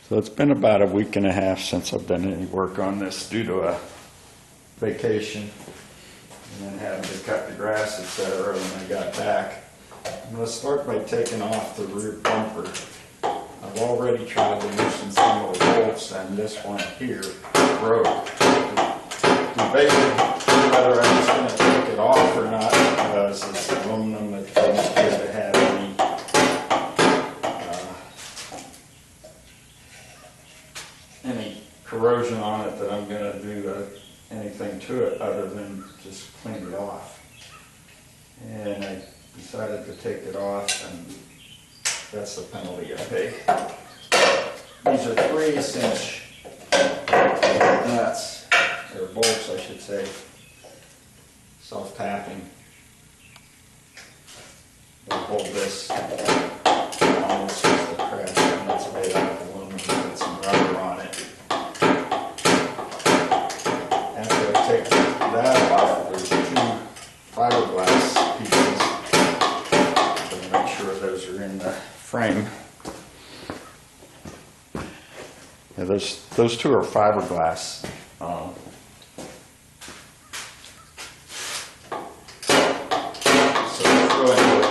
So it's been about a week and a half since I've done any work on this due to a vacation and then having to cut the grass, etc. when I got back. I'm going to start by taking off the rear bumper. I've already tried to loosen some of the bolts, and this one here broke. Debated whether I'm just going to take it off or not, because it's aluminum. It doesn't appear to have any corrosion on it that I'm going to do anything to it other than just clean it off. And I decided to take it off, and that's the penalty I pay. These are 3/8" nuts, or bolts I should say, self-tapping. They hold this almost just a crash, and it's made out of aluminum with some rubber on it. After I take that off, there's 2 fiberglass pieces. I'm going to make sure those are in the frame. Yeah, those 2 are fiberglass. So there's really no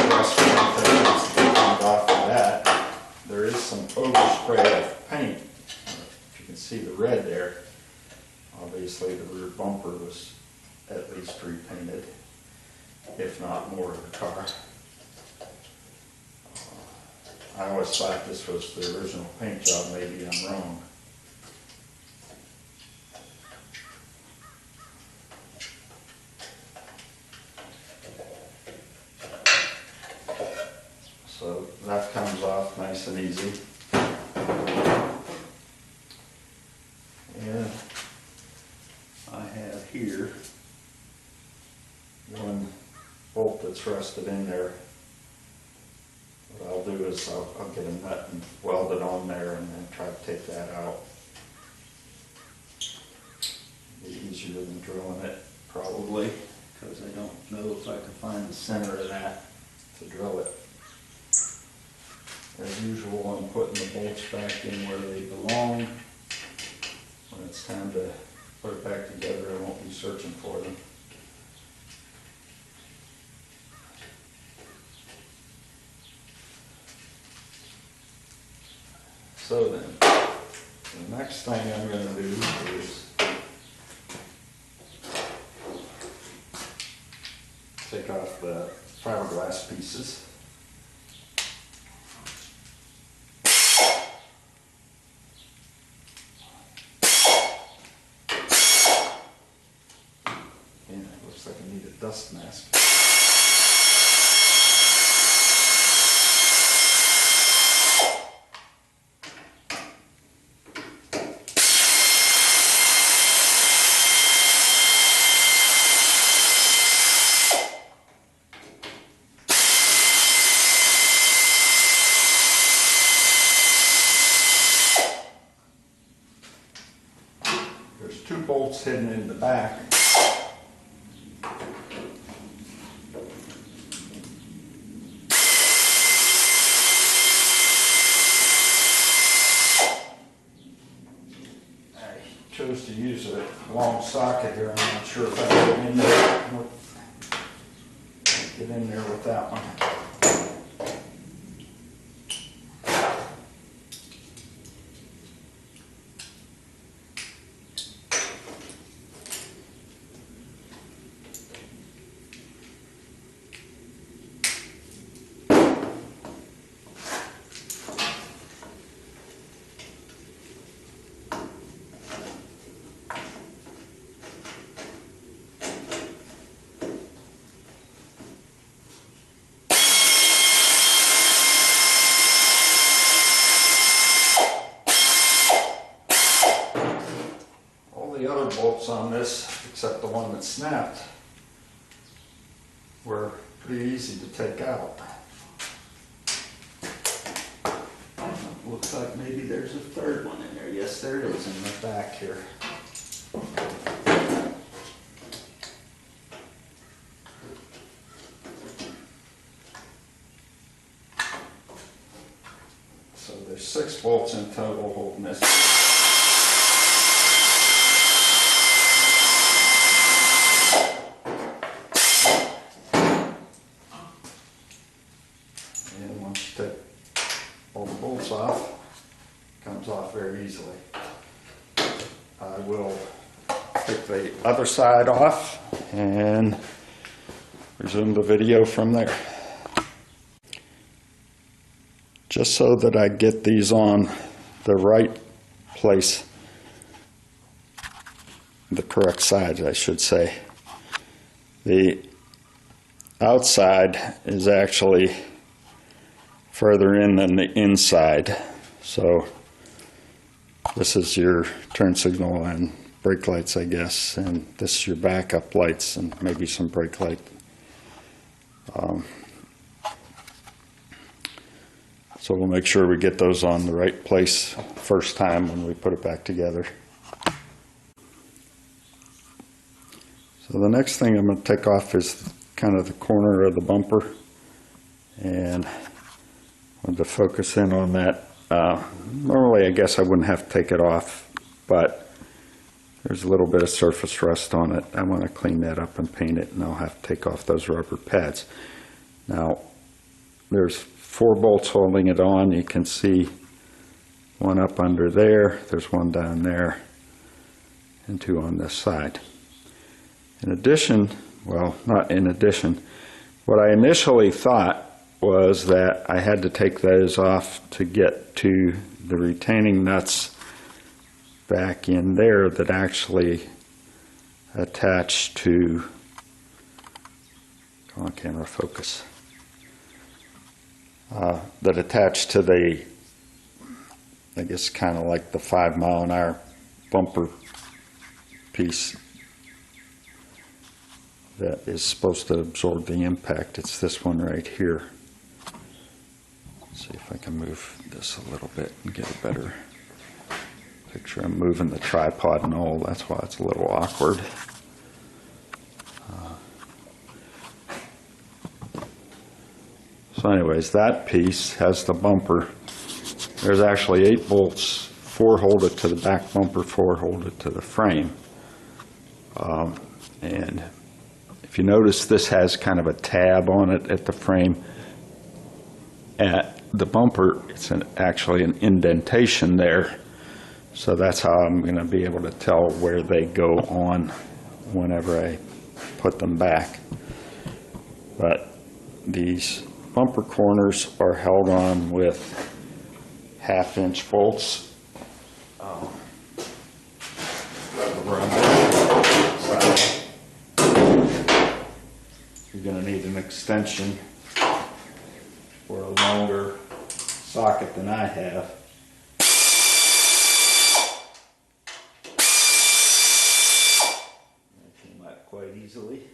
rust or anything that's cleaned off of that. There is some overspray of paint. If you can see the red there, obviously the rear bumper was at least repainted, if not more of the car. I always thought this was the original paint job. Maybe I'm wrong. So that comes off nice and easy. And I have here one bolt that's rusted in there. What I'll do is I'll get a nut and weld it on there and then try to take that out. Be easier than drilling it, probably, because I don't know if I can find the center of that to drill it. As usual, I'm putting the bolts back in where they belong. When it's time to put it back together, I won't be searching for them. So then, the next thing I'm going to do is take off the fiberglass pieces. And it looks like I need a dust mask. There's 2 bolts hidden in the back. I chose to use a long socket here. I'm not sure if I can get in there. Nope. Can't get in there with that one. The other bolts on this, except the one that snapped, were pretty easy to take out. Looks like maybe there's a 3rd one in there. Yes, there is in the back here. So there's 6 bolts in total holding this. And once you take all the bolts off, it comes off very easily. I will take the other side off and resume the video from there. Just so that I get these on the right place, the correct side, I should say. The outside is actually further in than the inside. So this is your turn signal and brake lights, I guess, and this is your backup lights and maybe some brake light. So we'll make sure we get those on the right place first time when we put it back together. So the next thing I'm going to take off is kind of the corner of the bumper, and I wanted to focus in on that. Normally I guess I wouldn't have to take it off, but there's a little bit of surface rust on it. I want to clean that up and paint it, and I'll have to take off those rubber pads. Now there's 4 bolts holding it on. You can see one up under there, there's one down there, and 2 on this side. In addition, well, not in addition, what I initially thought was that I had to take those off to get to the retaining nuts back in there that actually attach to, come on camera, focus. That attach to the, I guess kind of like the 5-mile-an-hour bumper piece that is supposed to absorb the impact. It's this one right here. Let's see if I can move this a little bit and get a better picture. I'm moving the tripod and all, that's why it's a little awkward. So anyways, that piece has the bumper. There's actually 8 bolts, 4 hold it to the back bumper, 4 hold it to the frame. And if you notice, this has kind of a tab on it at the frame. At the bumper, it's actually an indentation there. So that's how I'm going to be able to tell where they go on whenever I put them back. But these bumper corners are held on with 1/2-inch bolts. Over on that side. You're going to need an extension or a longer socket than I have. That came out quite easily.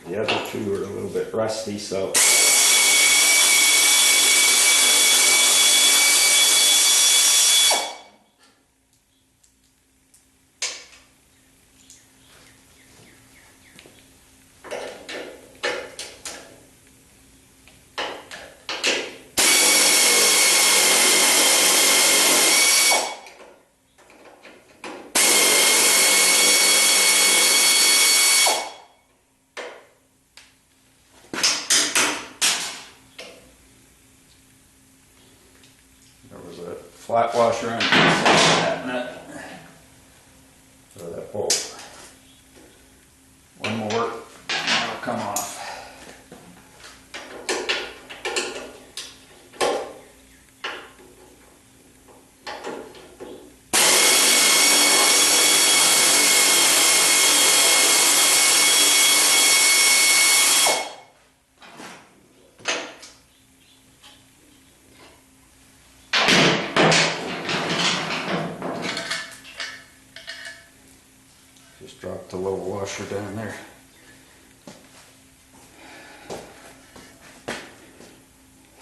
The other 2 are a little bit rusty, so flat washer on that nut, or that bolt. One more, and it'll come off. Just dropped the little washer down there.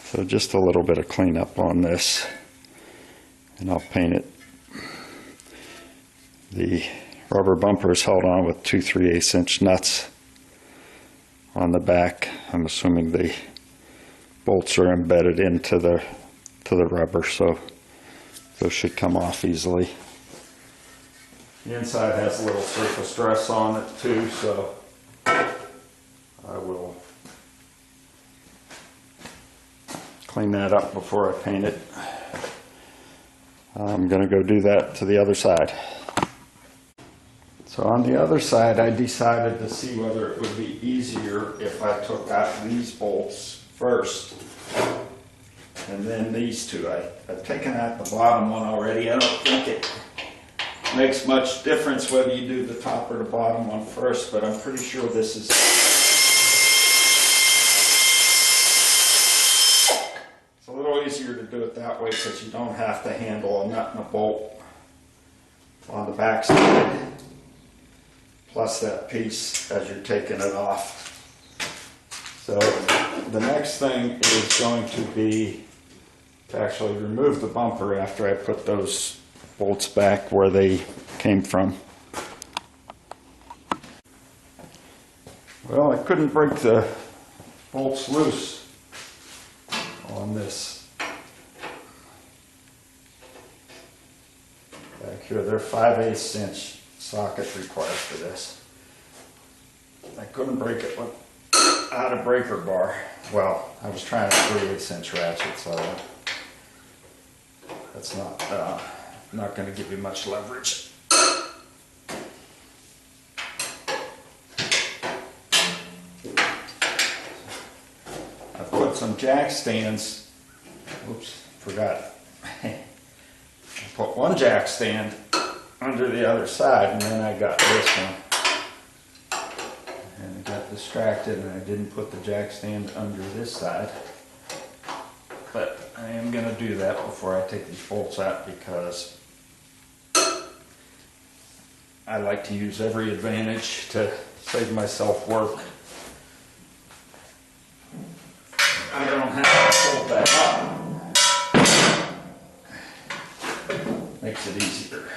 So just a little bit of cleanup on this, and I'll paint it. The rubber bumper is held on with 2 3/8-inch nuts on the back. I'm assuming the bolts are embedded into the rubber, so those should come off easily. The inside has a little surface dress on it too, so I will clean that up before I paint it. I'm going to go do that to the other side. So on the other side, I decided to see whether it would be easier if I took out these bolts first and then these two. I've taken out the bottom one already. I don't think it makes much difference whether you do the top or the bottom one first, but I'm pretty sure this is... It's a little easier to do it that way because you don't have to handle a nut and a bolt on the back side, plus that piece as you're taking it off. So the next thing is going to be to actually remove the bumper after I put those bolts back where they came from. Well, I couldn't break the bolts loose on this back here. They're 5/8 inch socket required for this. I couldn't break it without a breaker bar. Well, I was trying a 3/8 inch ratchet, so that's not going to give you much leverage. I've put some jack stands. Oops, forgot. I put one jack stand under the other side, and then I got this one. And I got distracted and I didn't put the jack stand under this side. But I am going to do that before I take these bolts out because I like to use every advantage to save myself work. I don't have to fold that up. Makes it easier.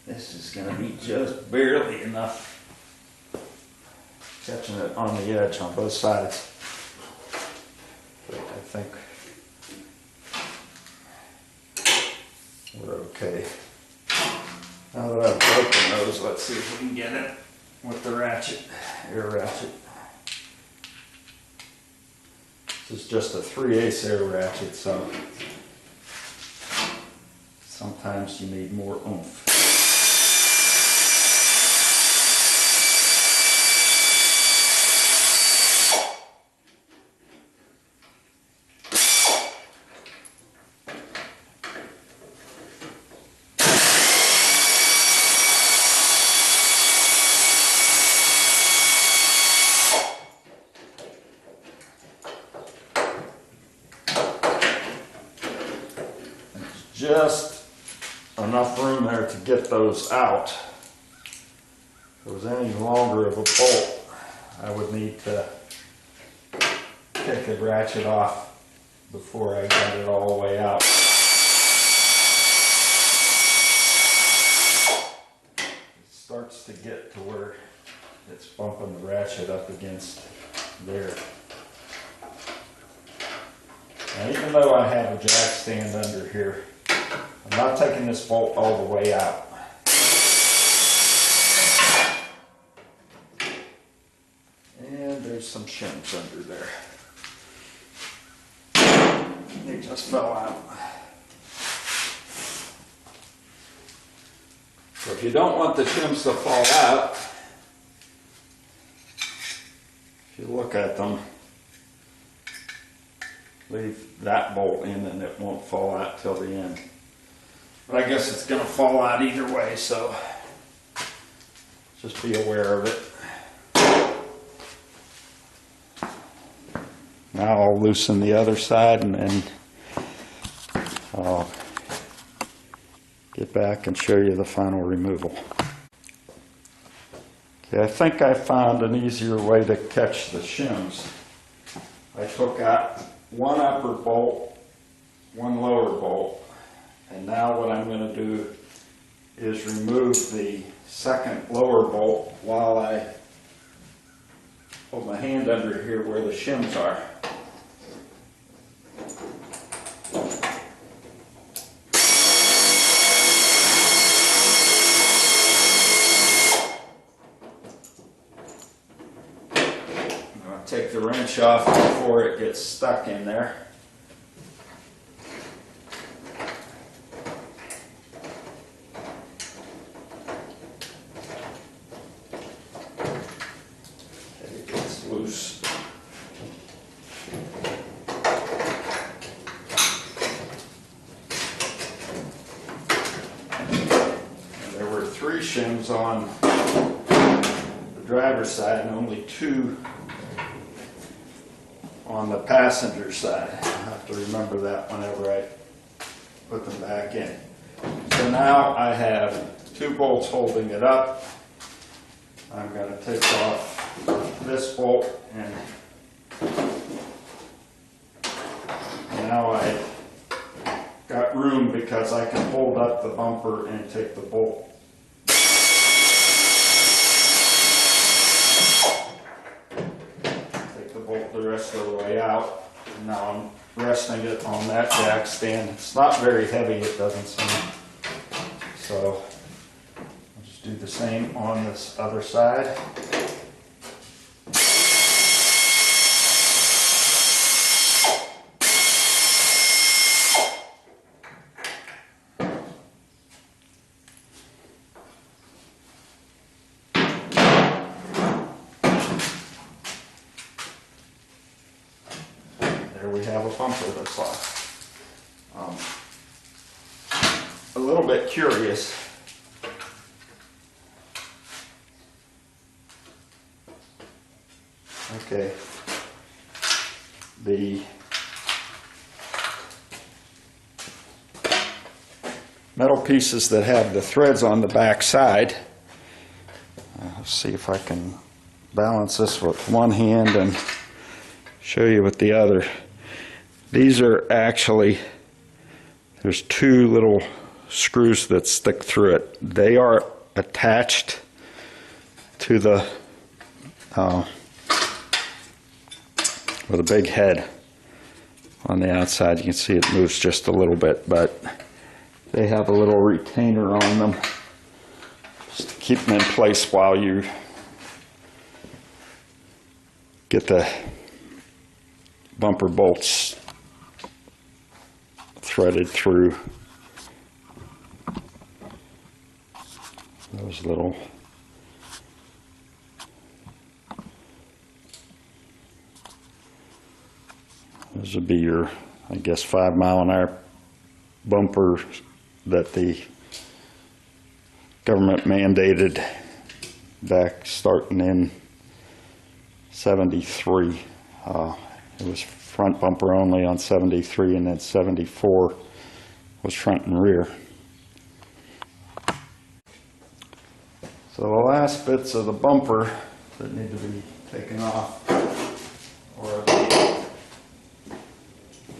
This is going to be just barely enough, catching it on the edge on both sides. But I think we're okay. Now that I've broken those, let's see if we can get it with the ratchet, air ratchet. This is just a 3/8 air ratchet, so sometimes you need more oomph. Just enough room there to get those out. If it was any longer of a bolt, I would need to take the ratchet off before I got it all the way out. It starts to get to where it's bumping the ratchet up against there. Now, even though I have a jack stand under here, I'm not taking this bolt all the way out. And there's some shims under there. They just fell out. So if you don't want the shims to fall out, if you look at them, leave that bolt in and it won't fall out till the end. But I guess it's going to fall out either way, so just be aware of it. Now I'll loosen the other side and then I'll get back and show you the final removal. Okay, I think I found an easier way to catch the shims. I took out one upper bolt one lower bolt. And now what I'm going to do is remove the second lower bolt while I hold my hand under here where the shims are. I'll take the wrench off before it gets stuck in there. Loose. And there were 3 shims on the driver's side and only 2 on the passenger side. I have to remember that whenever I put them back in. So now I have 2 bolts holding it up. I'm going to take off this bolt, and now I got room because I can hold up the bumper and take the bolt. Take the bolt the rest of the way out. And now I'm resting it on that jack stand. It's not very heavy, it doesn't seem. So I'll just do the same on this other side. There we have a bumper that's off. A little bit curious. Okay. The metal pieces that have the threads on the back side, let's see if I can balance this with one hand and show you with the other. These are actually, there's 2 little screws that stick through it. They are attached to the with a big head on the outside. You can see it moves just a little bit, but they have a little retainer on them just to keep them in place while you get the bumper bolts threaded through those little those would be your, I guess, 5-mile-an-hour bumper that the government mandated back starting in '73. It was front bumper only on '73, and then '74 was front and rear. So the last bits of the bumper that need to be taken off are the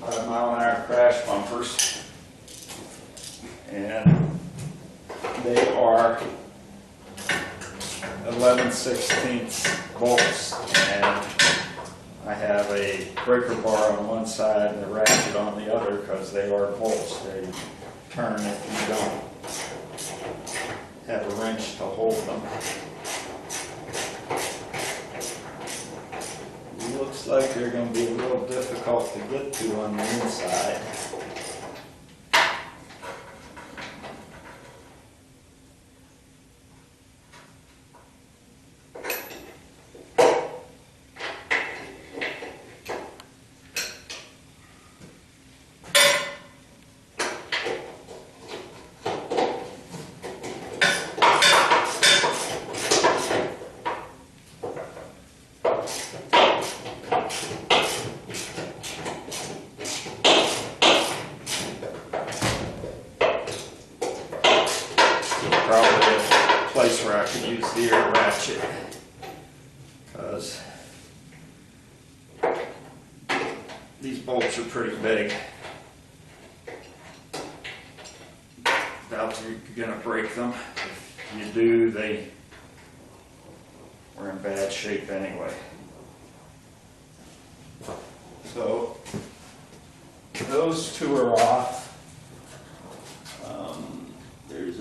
5-mile-an-hour crash bumpers, and they are 11/16 bolts, and I have a breaker bar on one side and a ratchet on the other because they are bolts. They turn if you don't have a wrench to hold them. It looks like they're going to be a little difficult to get to on the inside. Probably a place where I could use the air ratchet, because these bolts are pretty big. you're gonna break them. If you do, they were in bad shape anyway. So those two are off. There's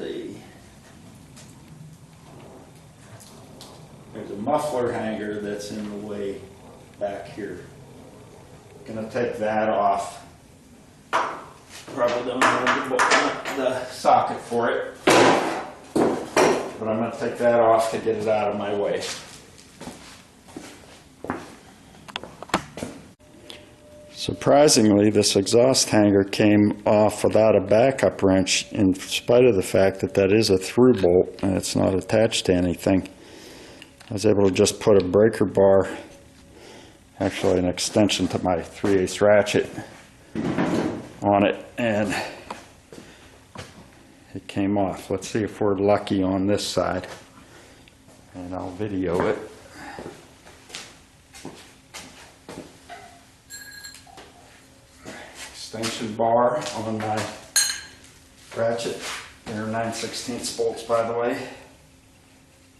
a muffler hanger that's in the way back here. Gonna take that off. Probably don't have the socket for it, but I'm gonna take that off to get it out of my way. Surprisingly, this exhaust hanger came off without a backup wrench, in spite of the fact that that is a through bolt and it's not attached to anything. I was able to just put a breaker bar, actually an extension to my 3/8 ratchet, on it, and it came off. Let's see if we're lucky on this side, and I'll video it. Extension bar on my ratchet. They're 9/16 bolts, by the way,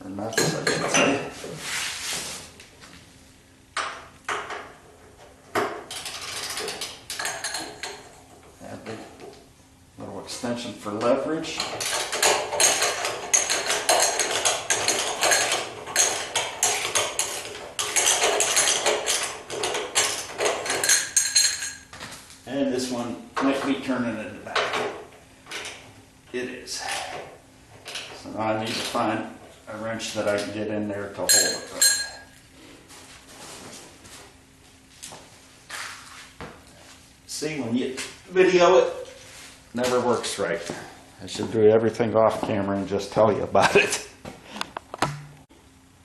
or nuts, I should say. Add the little extension for leverage. And this one might be turning in the back. It is. So now I need to find a wrench that I can get in there to hold it. See, when you video it, never works right. I should do everything off camera and just tell you about it.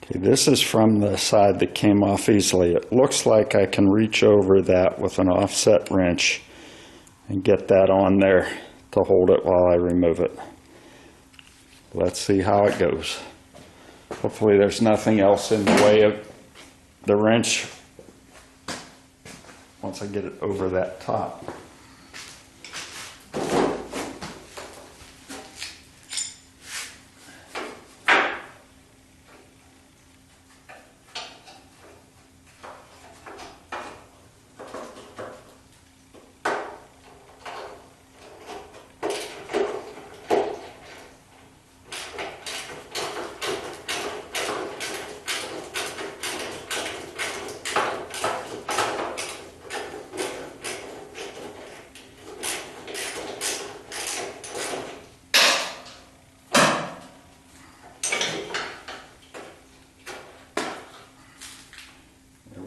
Okay, this is from the side that came off easily. It looks like I can reach over that with an offset wrench and get that on there to hold it while I remove it. Let's see how it goes. Hopefully there's nothing else in the way of the wrench once I get it over that top.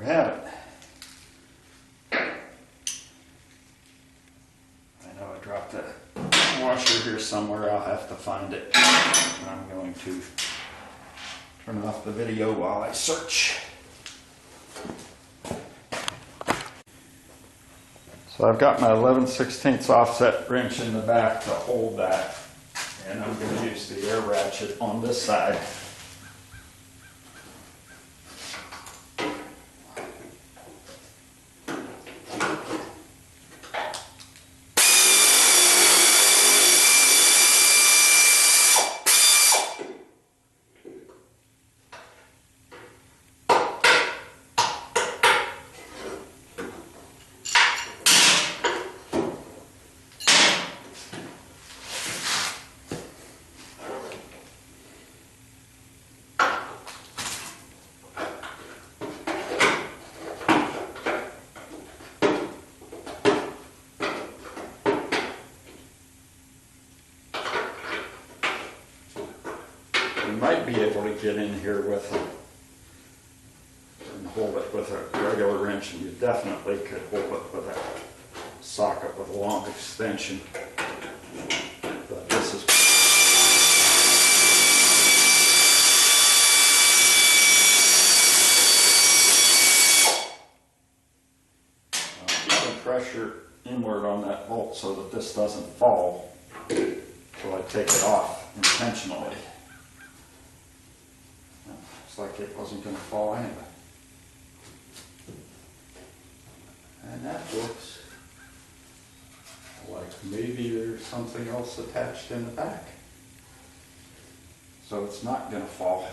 Have it. I know I dropped a washer here somewhere. I'll have to find it. And I'm going to turn off the video while I search. So I've got my 11/16 offset wrench in the back to hold that, and I'm going to use the air ratchet on this side. You might be able to get in here with and hold it with a regular wrench, and you definitely could hold it with a socket with a long extension. But this is keeping pressure inward on that bolt so that this doesn't fall until I take it off intentionally. Looks like it wasn't going to fall anyway. And that looks like maybe there's something else attached in the back. so it's not going to fall.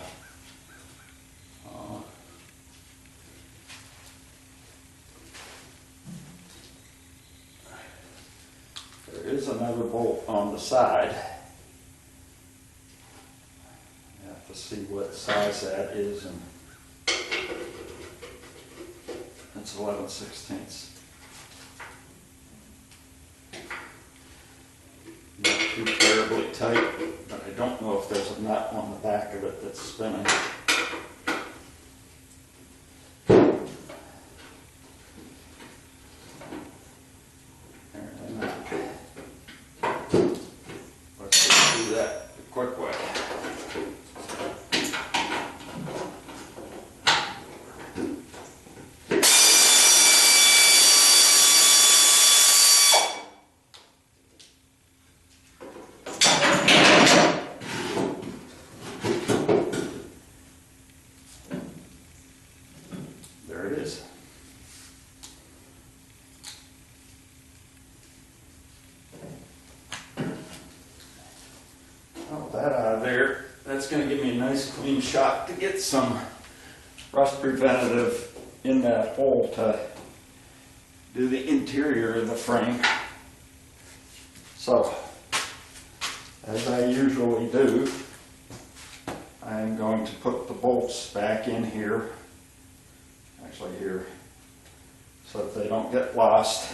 There is another bolt on the side. You have to see what size that is, and it's 11/16. Not too terribly tight, but I don't know if there's a nut on the back of it that's spinning. Apparently not. Let's just do that the quick way. There it is. Oh, that out of there, that's going to give me a nice clean shot to get some rust preventative in that hole to do the interior of the frame. So, as I usually do, I'm going to put the bolts back in here, actually here, so that they don't get lost.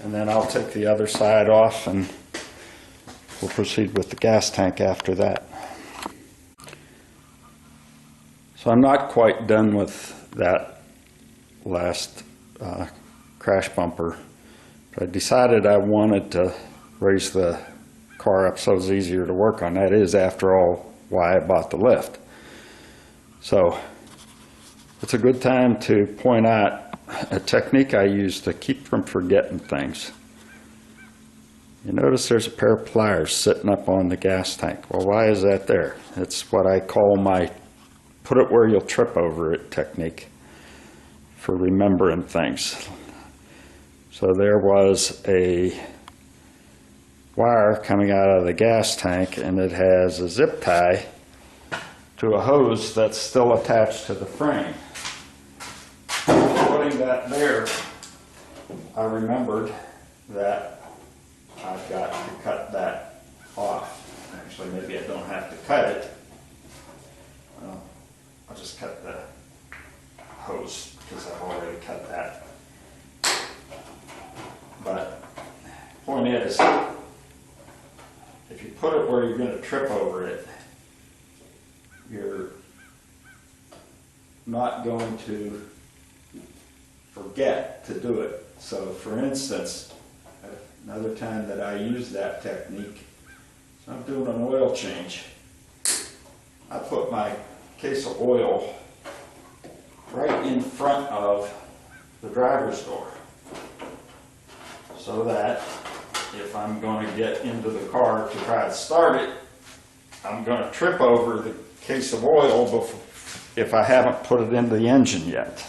And then I'll take the other side off and we'll proceed with the gas tank after that. So I'm not quite done with that last crash bumper, but I decided I wanted to raise the car up so it was easier to work on. That is, after all, why I bought the lift. So it's a good time to point out a technique I use to keep from forgetting things. You notice there's a pair of pliers sitting up on the gas tank. Well, why is that there? It's what I call my put it where you'll trip over it technique for remembering things. So there was a wire coming out of the gas tank, and it has a zip tie to a hose that's still attached to the frame. Putting that there, I remembered that I've got to cut that off. Actually, maybe I don't have to cut it. Well, I'll just cut the hose because I've already cut that. But the point is, if you put it where you're going to trip over it, you're not going to forget to do it. So for instance, another time that I use that technique, so I'm doing an oil change. I put my case of oil right in front of the driver's door, so that if I'm going to get into the car to try to start it, I'm going to trip over the case of oil before, if I haven't put it into the engine yet.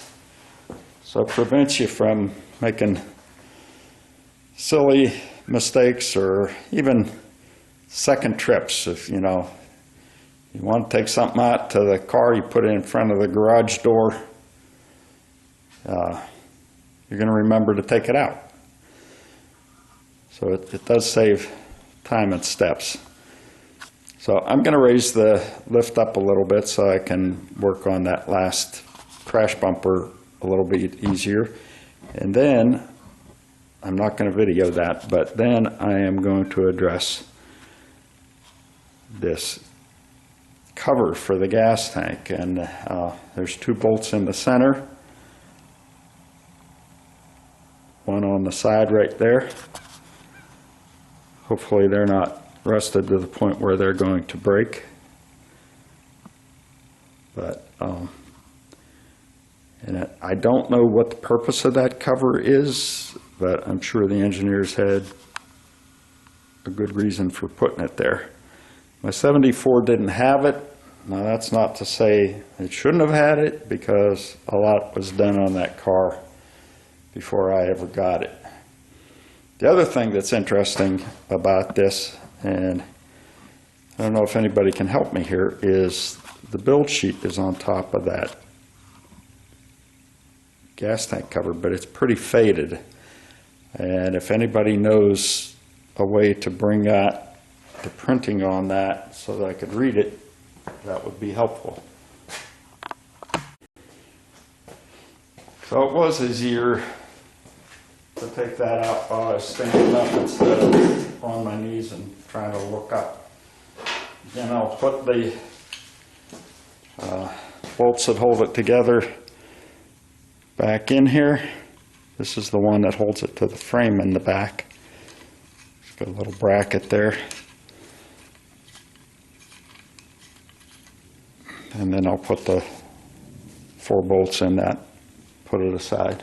So it prevents you from making silly mistakes or even second trips. If you know you want to take something out to the car, you put it in front of the garage door, you're going to remember to take it out. So it does save time and steps. So I'm going to raise the lift up a little bit so I can work on that last crash bumper a little bit easier. And then, I'm not going to video that, but then I am going to address this cover for the gas tank. And there's two bolts in the center, one on the side right there. Hopefully they're not rusted to the point where they're going to break. But and I don't know what the purpose of that cover is, but I'm sure the engineers had a good reason for putting it there. My 74 didn't have it. Now that's not to say it shouldn't have had it, because a lot was done on that car before I ever got it. The other thing that's interesting about this, and I don't know if anybody can help me here, is the build sheet is on top of that gas tank cover, but it's pretty faded. And if anybody knows a way to bring out the printing on that so that I could read it, that would be helpful. So it was easier to take that out while I was standing up instead of on my knees and trying to look up. Then I'll put the bolts that hold it together back in here. This is the one that holds it to the frame in the back. It's got a little bracket there. And then I'll put the 4 bolts in that, put it aside.